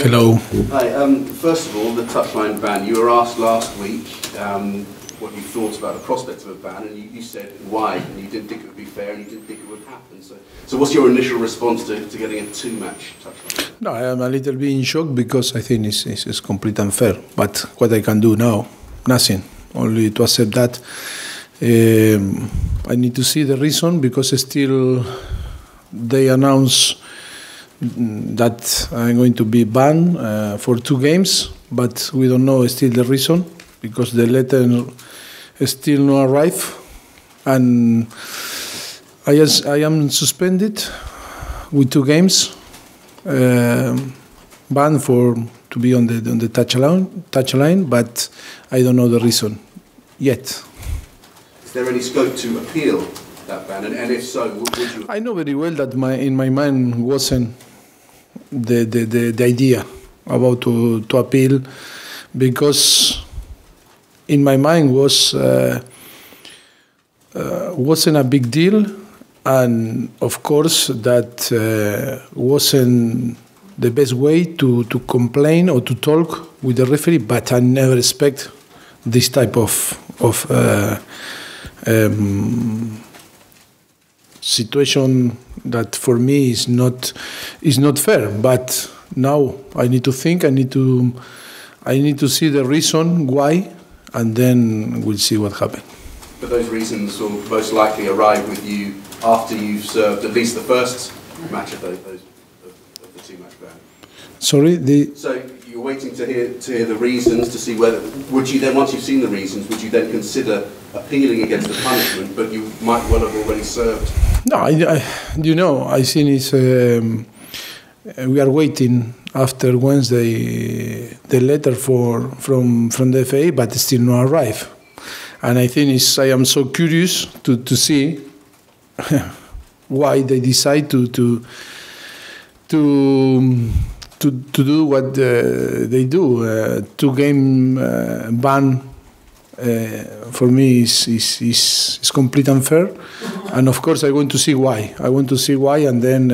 Hello. Hi. First of all, the touchline ban. You were asked last week what you thought about the prospect of a ban, and you said why, and you didn't think it would be fair, and you didn't think it would happen. So what's your initial response to getting a two-match touchline? No, I am a little bit in shock because I think it's completely unfair. But what I can do now, nothing. Only to accept that. I need to see the reason because still they announce that I'm going to be banned for 2 games, but we don't know still the reason because the letter still not arrived, and I am suspended with 2 games, banned to be on the touchline, but I don't know the reason yet. Is there any scope to appeal that ban, and if so, would you? I know very well that in my mind wasn't the idea about to appeal, because in my mind wasn't a big deal, and of course that wasn't the best way to complain or to talk with the referee, but I never expect this type of situation that for me is not fair. But now I need to think. I need to see the reason why, and then we'll see what happens. But those reasons will most likely arrive with you after you've served at least the first match of the 2-match ban. Sorry. So you're waiting to hear the reasons to see whether would you then, once you've seen the reasons, would you then consider appealing against the punishment? But you might well have already served. No, I think it's we are waiting after Wednesday the letter from the FA, but it still not arrive. And I think I am so curious to see why they decide to do what they do. 2-game ban for me is completely unfair, and of course I want to see why. And then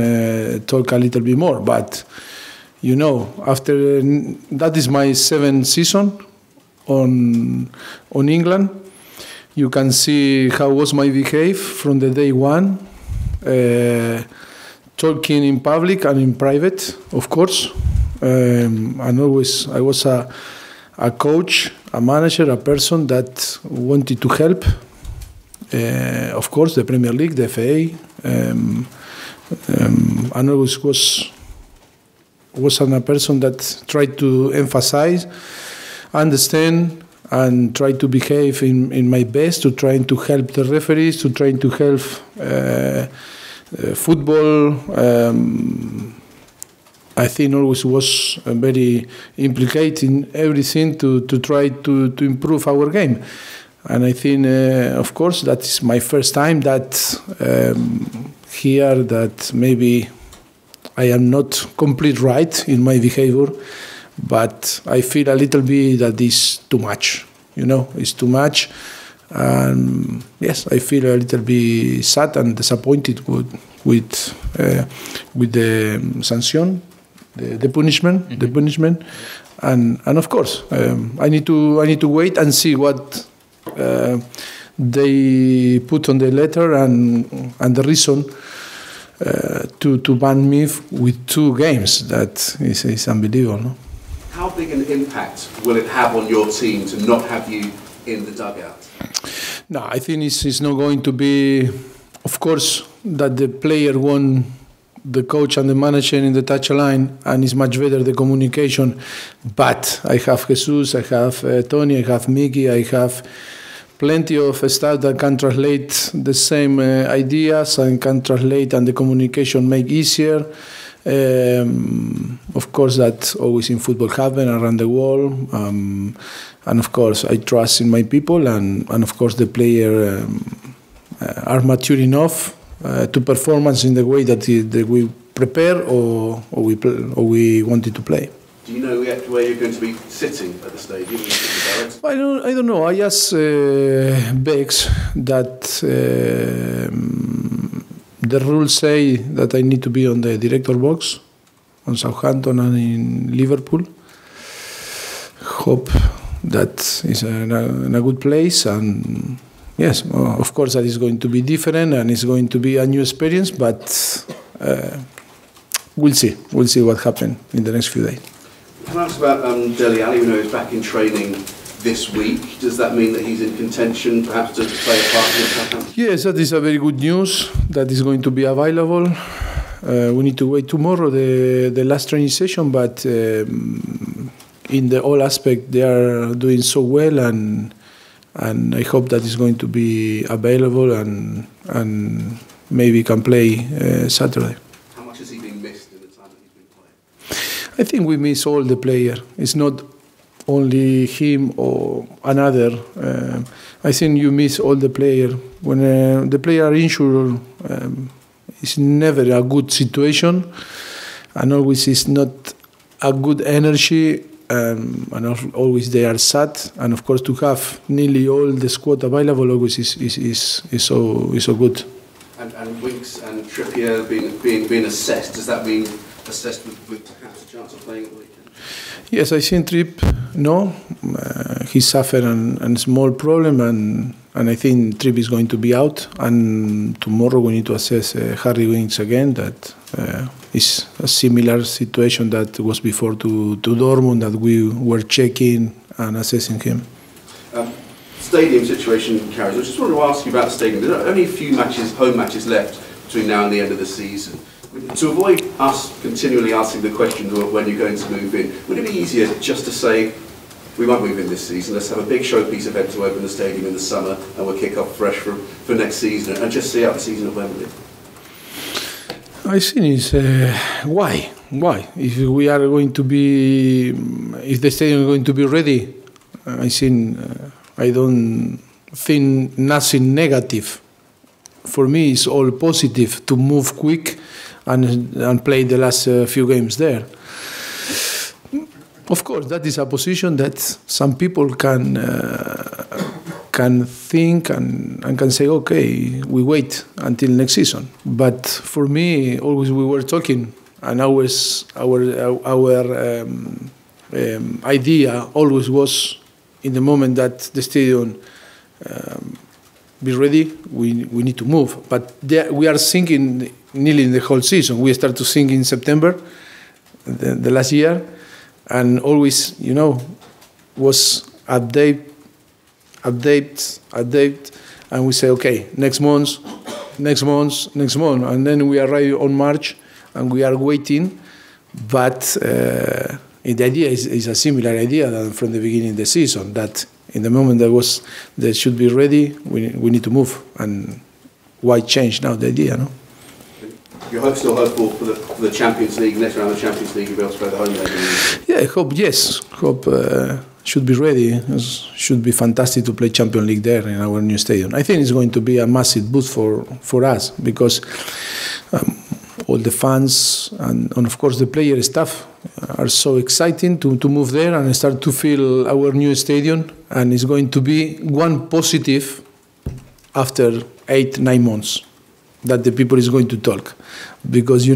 talk a little bit more. But after that is my 7th season on England. You can see how was my behavior from the day one, talking in public and in private, of course. And always I was a coach, a manager, a person that wanted to help. Of course, the Premier League, the FA, and always was a person that tried to emphasize, understand, and try to behave in my best, to trying to help the referees, to trying to help football. I think always was very implicated in everything to try to improve our game. And I think, of course, that is my first time that here that maybe I am not complete right in my behavior, but I feel a little bit that is too much. It's too much. And yes, I feel a little bit sad and disappointed with the sanction. The punishment, and of course I need to wait and see what they put on the letter and the reason to ban me with 2 games. That is unbelievable. No? How big an impact will it have on your team to not have you in the dugout? No, I think it's not going to be. Of course, that the player won the coach and the manager in the touchline, and it's much better the communication. But I have Jesus, I have Tony, I have Mickey, I have plenty of staff that can translate the same ideas and can translate, and the communication make easier. Of course, that always in football happen around the world. And of course, I trust in my people, and of course the player are mature enough to performance in the way that we prepare or we wanted to play. Do you know yet where you're going to be sitting at the stadium? I don't know. I just begs that the rules say that I need to be on the director box, on Southampton and in Liverpool. Hope that is in a good place, and yes, of course that is going to be different and it's going to be a new experience, but we'll see what happens in the next few days. Can I ask about Dele Alli? We know he's back in training this week. Does that mean that he's in contention perhaps to play a part in the Southampton? Yes, that is a very good news that is going to be available. We need to wait tomorrow, the last training session, but in the all aspect they are doing so well, and I hope that is going to be available and maybe can play Saturday. How much has he been missed in the time that he's been playing? I think we miss all the player. It's not only him or another. I think you miss all the player. When the player are injured, it's never a good situation, and always is not a good energy, and always they are sad. And of course, to have nearly all the squad available always is so good. And Winks and Trippier being assessed, does that mean assessed with perhaps a chance of playing at the weekend? Yes, I think Tripp, no. He suffered a small problem, and I think Tripp is going to be out. And tomorrow we need to assess Harry Winks again. That is a similar situation that was before to Dortmund, that we were checking and assessing him. Stadium situation, Carrie. I just wanted to ask you about the stadium. There are only a few home matches left between now and the end of the season. To avoid us continually asking the question of when you're going to move in, would it be easier just to say, we won't move in this season, let's have a big showpiece event to open the stadium in the summer and we'll kick off fresh for next season, and just see out the season at Wembley? I think it's why? If we are going to be, if the stadium is going to be ready, I think I don't think nothing negative. For me, it's all positive to move quick and play the last few games there. Of course, that is a position that some people can think and can say, okay, we wait until next season. But for me, always we were talking, and always our idea always was, in the moment that the stadium be ready, we need to move. But we are thinking nearly in the whole season. We start to think in September, the last year, and always, was update, and we say, okay, next month, and then we arrive on March, and we are waiting. But the idea is a similar idea than from the beginning of the season, that in the moment that should be ready, we need to move. And why change now the idea, no? You're still hopeful for the Champions League, next round of the Champions League, you'll be able to play the home leg? Yeah, I hope, yes. Hope should be ready. It should be fantastic to play Champions League there in our new stadium. I think it's going to be a massive boost for us, because all the fans and of course the player staff are so exciting to move there and start to feel our new stadium. And it's going to be one positive after 8-9 months that the people is going to talk, because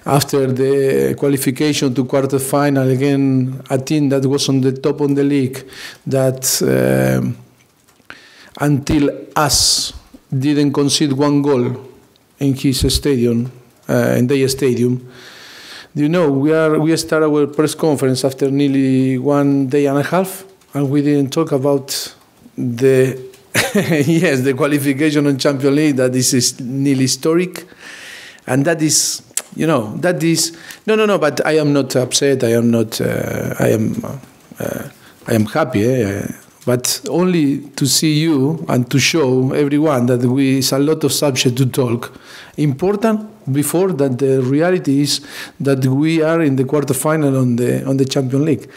after the qualification to quarter-final, again a team that was on the top of the league, that until us didn't concede one goal in his stadium, in their stadium. We start our press conference after nearly 1 day and a half, and we didn't talk about the the qualification on Champions League, that is nearly historic, and that is no. But I am not upset. I am not. I am happy. But only to see you and to show everyone that it's a lot of subject to talk. Important before that, the reality is that we are in the quarterfinal on the Champions League.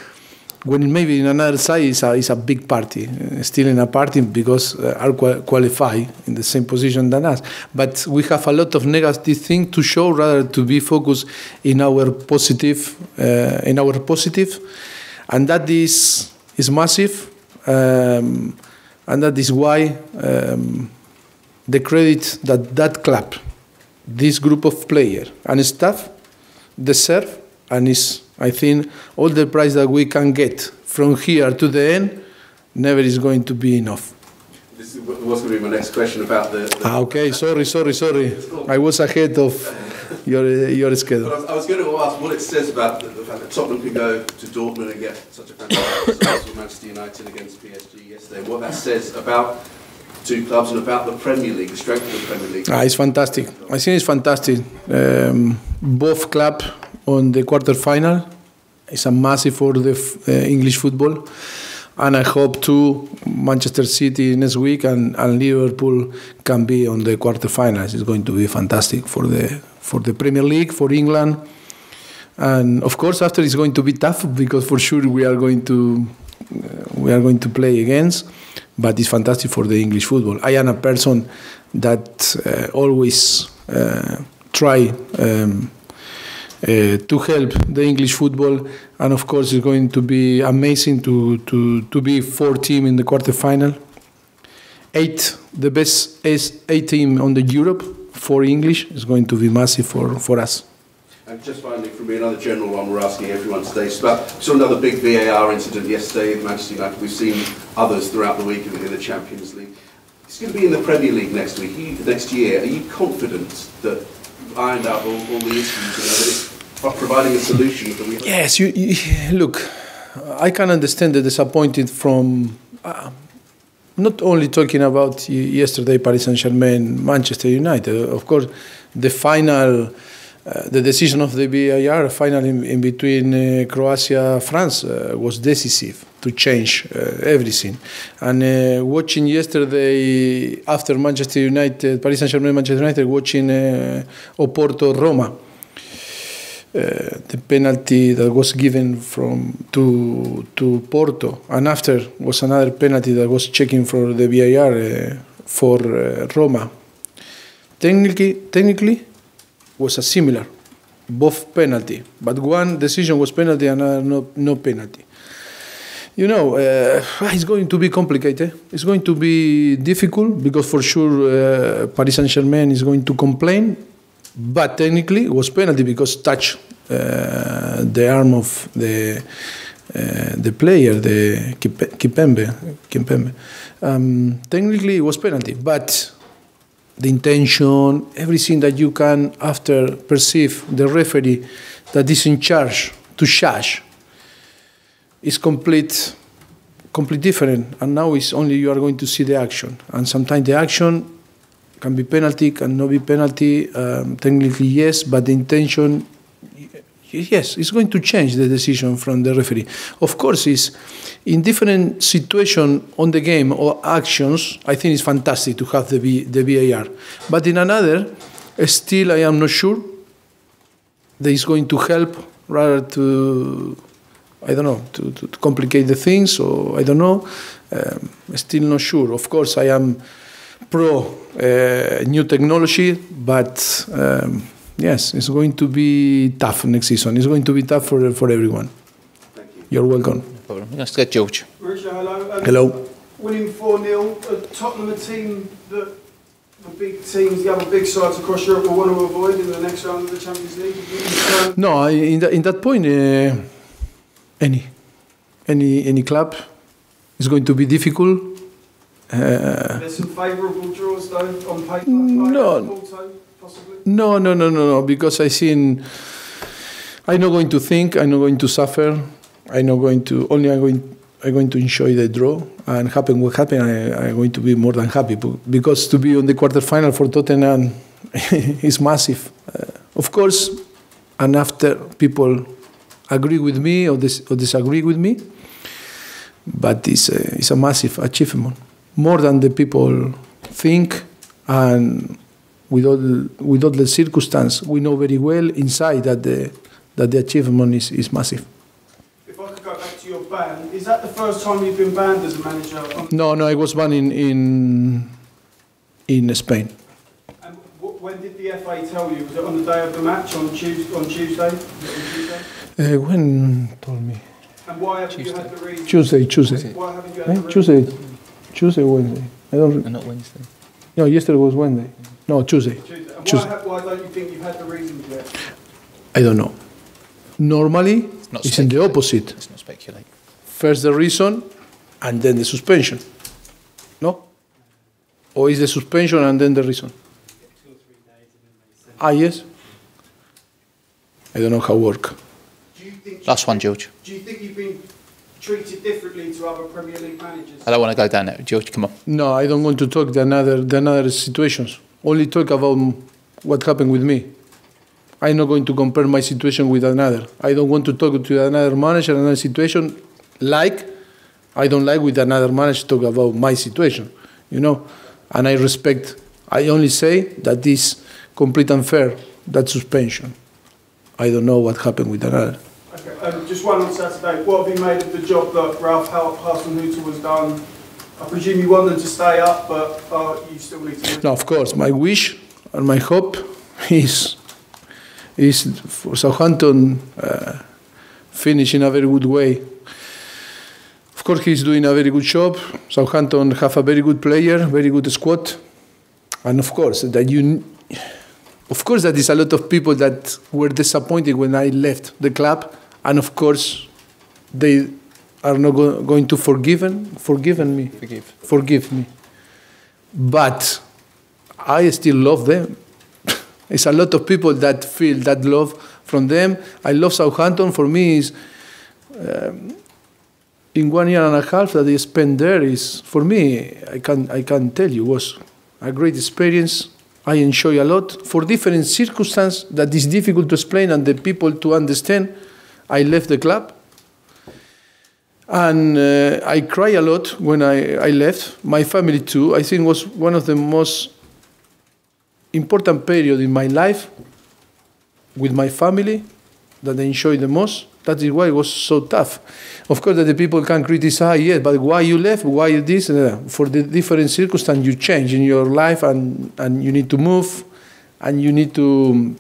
When maybe in another side is a big party, still in a party, because are qualified in the same position than us. But we have a lot of negative things to show, rather to be focused in our positive, and that is massive. And that is why the credit that club, this group of players and staff, deserve, and I think all the price that we can get from here to the end never is going to be enough. This was going to be my next question about the Okay, sorry. I was ahead of your schedule. But I was going to ask what it says about the fact that Tottenham can go to Dortmund and get such a fantastic result with Manchester United against PSG yesterday. What that says about two clubs and about the Premier League, the strength of the Premier League. It's fantastic. I think it's fantastic. Both clubs on the quarter-final. It's a massive for the English football. And I hope too Manchester City next week and Liverpool can be on the quarterfinals. It's going to be fantastic for the Premier League, for England, and of course after it's going to be tough because for sure we are going to play against. But it's fantastic for the English football. I am a person that always try to help the English football, and of course it's going to be amazing to be 4 team in the quarterfinal. 8, the best 8 team on the Europe for English is going to be massive for us. And just finally, from me, another general one we're asking everyone today. We saw another big VAR incident yesterday at Manchester United. We've seen others throughout the week in the Champions League. It's going to be in the Premier League next year. Are you confident that ironed out all the issues, providing a solution that we have? Yes, look, I can understand the disappointed from not only talking about yesterday Paris Saint-Germain, Manchester United. Of course, the final, the decision of the VAR final in between Croatia, France was decisive to change everything. And watching yesterday after Manchester United, Paris Saint-Germain, Manchester United, watching Oporto, Roma, the penalty that was given to Porto, and after was another penalty that was checking for the VAR for Roma. Technically, was a similar, both penalty, but one decision was penalty and another no penalty. It's going to be complicated. It's going to be difficult because for sure Paris Saint-Germain is going to complain, but technically it was penalty because touched the arm of the player, the Kimpembe. Technically it was penalty, but the intention, everything that you can after perceive the referee that is in charge to judge is complete different, and now it's only you are going to see the action, and sometimes the action can be penalty, can not be penalty, technically yes, but the intention, yes, it's going to change the decision from the referee. Of course, it's in different situation on the game or actions, I think it's fantastic to have the VAR, but in another, still I am not sure that it's going to help rather to, I don't know, to complicate the things, or I don't know, still not sure. Of course, I am pro new technology, but yes, it's going to be tough next season. It's going to be tough for everyone. Thank you. You're welcome. No problem. Let's get George. Mauricio, hello. Hello. Winning 4-0, Tottenham, a team that the big teams, the other big sides across Europe will want to avoid in the next round of the Champions League? No, in that point, any club is going to be difficult. There's some favourable draws though on paper. No. Possibly. No, because I'm not going to think, I'm not going to suffer, I'm going to enjoy the draw, and happen what happen, I'm going to be more than happy, because to be on the quarterfinal for Tottenham is massive. Of course, and after people agree with me or disagree with me, but it's a massive achievement, more than the people think, and with all the circumstance, we know very well inside that the achievement is massive. If I could go back to your ban, is that the first time you've been banned as a manager? No, I was banned in Spain. And when did the FA tell you? Was it on the day of the match, on Tuesday? When told me? And why haven't you had the reason? Tuesday. Why haven't you had the reason? Tuesday, Wednesday. I don't. Not Wednesday. No, yesterday was Wednesday. No, Tuesday. And Tuesday. why don't you think you've had the reasons yet? I don't know. Normally, it's in the opposite. Let's not speculate. First the reason, and then the suspension. No? Or is the suspension and then the reason? 2 or 3 days and then they send Yes. I don't know how it works. Last one, George. Do you think you've been treated differently to other Premier League managers? I don't want to go down there. George, come on. No, I don't want to talk the another situations. Only talk about what happened with me. I'm not going to compare my situation with another. I don't want to talk to another manager, another situation, like I don't like with another manager talk about my situation, you know. And I respect. I only say that this complete unfair, that suspension. I don't know what happened with another. Okay, just one on Saturday. What have you made of the job that Ralph Hasenhüttl was done? I presume you want them to stay up, but you still need to... No, of course. My wish and my hope is for Southampton finish in a very good way. Of course, he's doing a very good job. Southampton have a very good player, very good squad. And of course, that is a lot of people that were disappointed when I left the club. And of course, they are not going to forgive me. But I still love them. It's a lot of people that feel that love from them. I love Southampton. For me, is in 1 year and a half that I spent there is, for me, I can tell you, was a great experience. I enjoy a lot for different circumstances that is difficult to explain and the people to understand. I left the club, and I cry a lot when I left. My family too. I think was one of the most important period in my life with my family that I enjoyed the most. That is why it was so tough. Of course, that the people can criticize, yes, but why you left? Why you this? For the different circumstances you change in your life, and you need to move, and you need to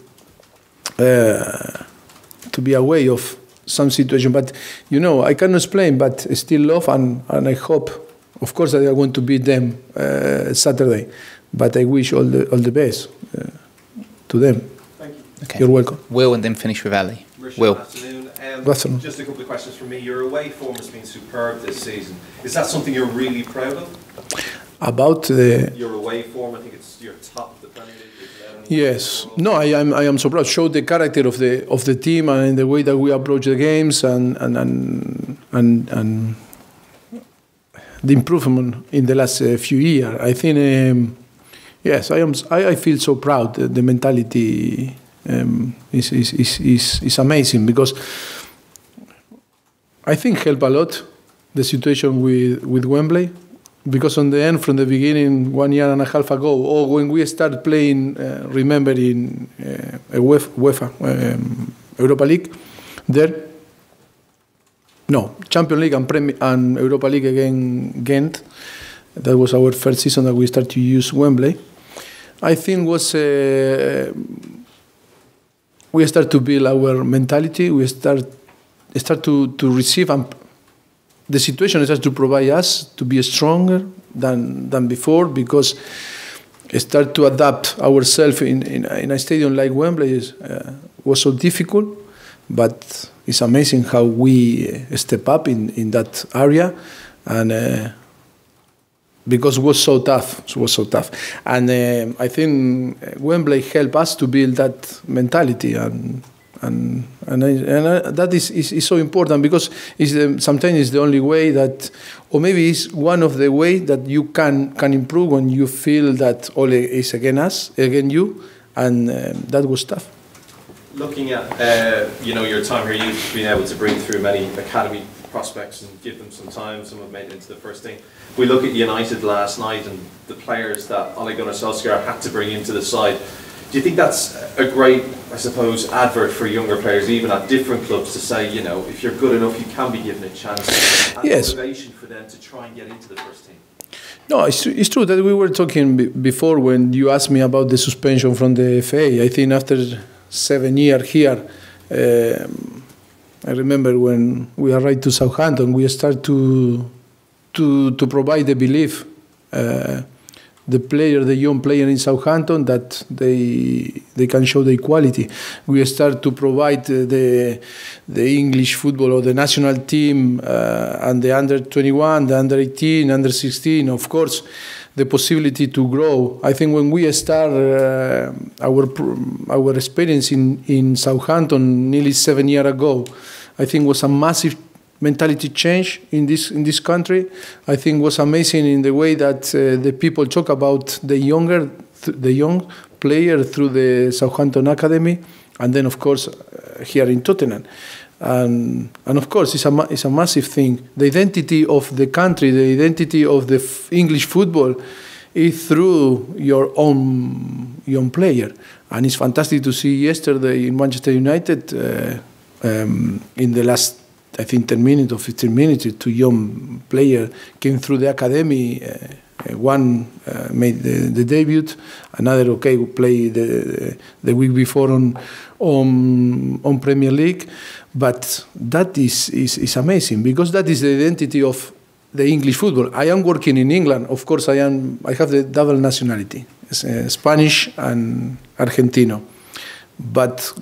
be aware of some situation. But you know, I cannot explain, but I still love, and I hope, of course, that I want to beat them Saturday. But I wish all the best to them. Thank you. Okay. You're welcome. Will, and then finish with Ali. Will. Will. Good afternoon. Just a couple of questions from me. Your away form has been superb this season. Is that something you're really proud of? About your away form, I think it's your top of the Premier League. Yes. No, I am so proud. Show the character of the team and the way that we approach the games and the improvement in the last few years. I think yes, I feel so proud. The mentality is amazing, because I think help a lot the situation with Wembley, because on the end, from the beginning, 1 year and a half ago, or when we started playing, remember in UEFA Europa League, Champions League and Europa League against Ghent. That was our first season that we started to use Wembley. I think was we start to build our mentality. We start to receive, and the situation starts to provide us to be stronger than before, because start to adapt ourselves in a stadium like Wembley was so difficult, but it's amazing how we step up in that area, and because it was so tough, and I think Wembley helped us to build that mentality, and that is so important, because sometimes it's the only way that, or maybe it's one of the ways that you can improve when you feel that all is against you, and that was tough. Looking at your time here, you've been able to bring through many academy prospects and give them some time. Some have made it into the first team. We look at United last night and the players that Ole Gunnar Solskjaer had to bring into the side. Do you think that's a great, I suppose, advert for younger players, even at different clubs, to say, if you're good enough, you can be given a chance? And yes. Motivation for them to try and get into the first team. No, it's true that we were talking before when you asked me about the suspension from the FA. I think after 7 years here, I remember when we arrived to Southampton, we started to provide the belief the young player in Southampton, that they can show their quality. We start to provide the English football or the national team and the under 21, the under 18, under 16, of course, the possibility to grow. I think when we start our experience in Southampton nearly 7 years ago, I think was a massive mentality change in this country. I think was amazing in the way that the people talk about the young player through the Southampton Academy, and then of course here in Tottenham. And of course, it's a massive thing. The identity of the country, the identity of the English football is through your own young player. And it's fantastic to see yesterday in Manchester United, in the last, I think, 10 minutes or 15 minutes, two young players came through the academy. One made the debut, another played the week before on Premier League. But that is amazing, because that is the identity of the English football. I am working in England. Of course, I have the double nationality, Spanish and Argentino. But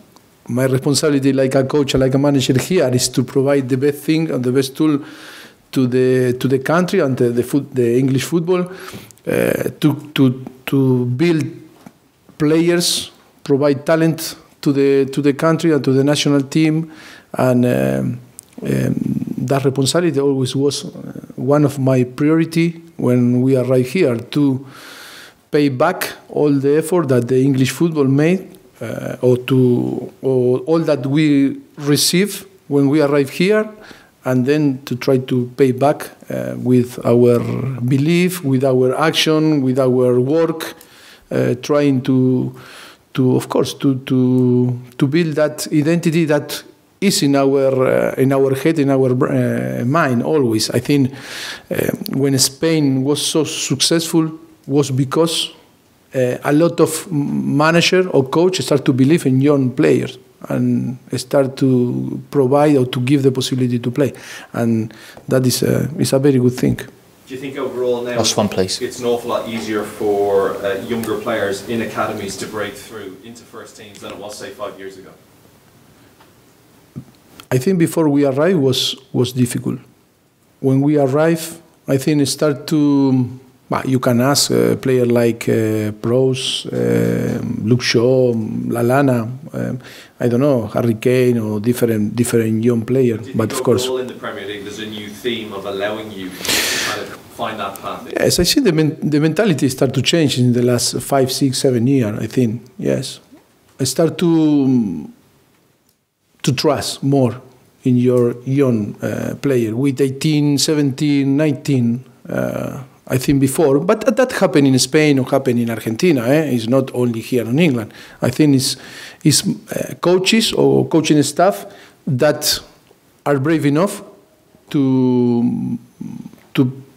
my responsibility, like a coach, like a manager here, is to provide the best thing and the best tool to the country and the English football, to build players, provide talent to the country and to the national team. And that responsibility always was one of my priority when we arrived here, to pay back all the effort that the English football made, or all that we receive when we arrive here, and then to try to pay back with our belief, with our action, with our work, trying to of course to build that identity that is in our head, in our mind always. I think when Spain was so successful was because a lot of manager or coach start to believe in young players and start to provide or to give the possibility to play, and that is a very good thing. Do you think overall now Last one, please. It's an awful lot easier for younger players in academies to break through into first teams than it was, say, 5 years ago? I think before we arrived was difficult. When we arrived, I think it started to. You can ask a player like Prowse, Luke Shaw, Lallana, I don't know, Harry Kane, or different young players. But of course, in the Premier League, there's a new theme of allowing you to kind of find that path. Yes, I see the mentality start to change in the last 5, 6, 7 years. I think yes, I start to trust more in your young player with 18, 17, 19. I think before, but that happened in Spain or happened in Argentina. It's not only here in England. I think it's coaches or coaching staff that are brave enough to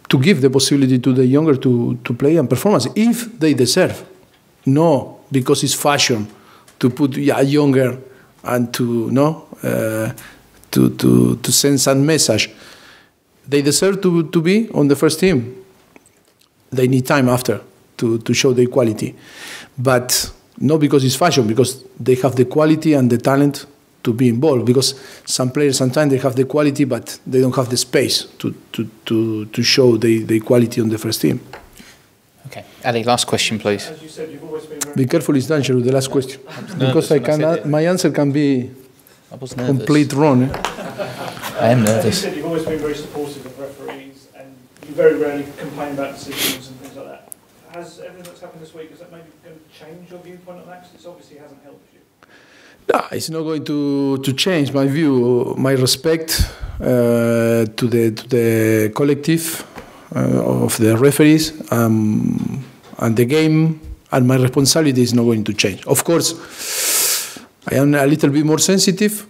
give the possibility to the younger to play and performance if they deserve. No, because it's fashion to put a younger and to send some message. They deserve to be on the first team. They need time after to show their quality, but not because it's fashion, because they have the quality and the talent to be involved. Because some players sometimes they have the quality, but they don't have the space to show the quality on the first team. Okay, Ali, last question, please. As you said, you've always been very Be careful, it's dangerous. The last question, because my answer can be I was nervous. complete wrong. I am As you nervous. said, you've always been very supportive of referees, and you very rarely complain about decisions and things like that. Has everything that's happened this week, is that maybe going to change your viewpoint on that? Because it obviously hasn't helped you. No, it's not going to change my view, my respect to the collective of the referees and the game, and my responsibility is not going to change. Of course, I am a little bit more sensitive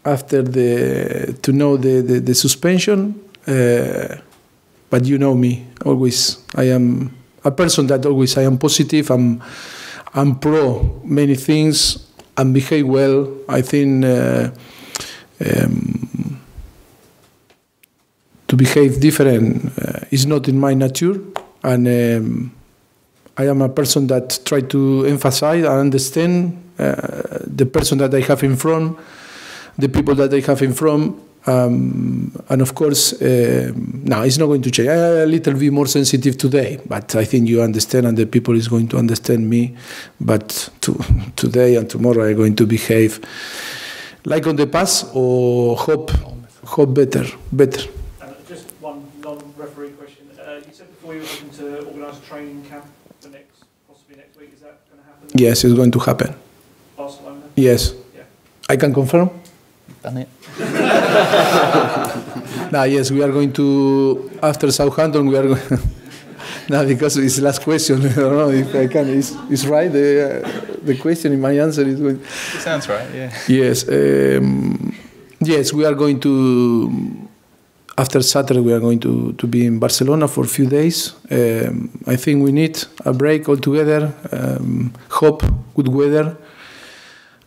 after to know the suspension, but you know me, always I am a person that always I am positive, I'm pro many things and behave well. I think to behave different is not in my nature, and I am a person that try to emphasize and understand the person that I have in front, the people that I have in front, and of course, no, it's not going to change. I'm a little bit more sensitive today, but I think you understand, and the people is going to understand me. But today and tomorrow I'm going to behave like on the past, or hope better. Just one non-referee question. You said before you were hoping to organise a training camp for possibly next week. Is that going to happen? Yes, it's going to happen. Barcelona? Yes. Yeah. I can confirm. Done it. Yes, we are going to, after Southampton, we are going. No, because it's the last question. I don't know if I can. It's right. The question in my answer is going. It sounds right. Yeah. Yes. Yes, we are going to. After Saturday, we are going to be in Barcelona for a few days. I think we need a break altogether. Hope good weather,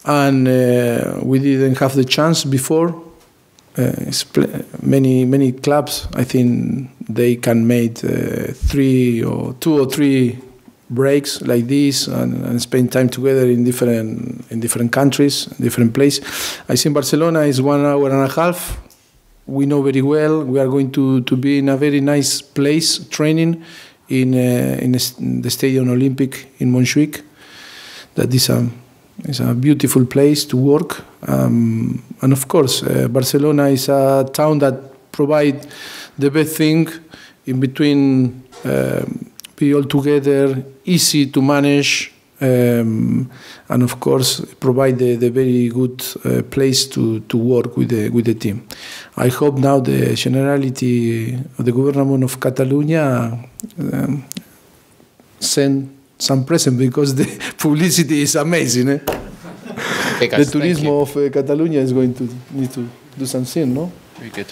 and we didn't have the chance before. Many clubs, I think they can make 2 or 3 breaks like this and spend time together in different countries, different places. I think Barcelona is 1 hour and a half. We know very well. We are going to be in a very nice place training in the Stadium Olympic in Montjuic. That is a beautiful place to work. And of course, Barcelona is a town that provides the best thing in between, be all together, easy to manage, and of course provide the very good place to work with the team. I hope now the Generality of the Government of Catalonia send some present, because the publicity is amazing. Okay, guys, the tourism of Catalonia is going to need to do something, no? Very good.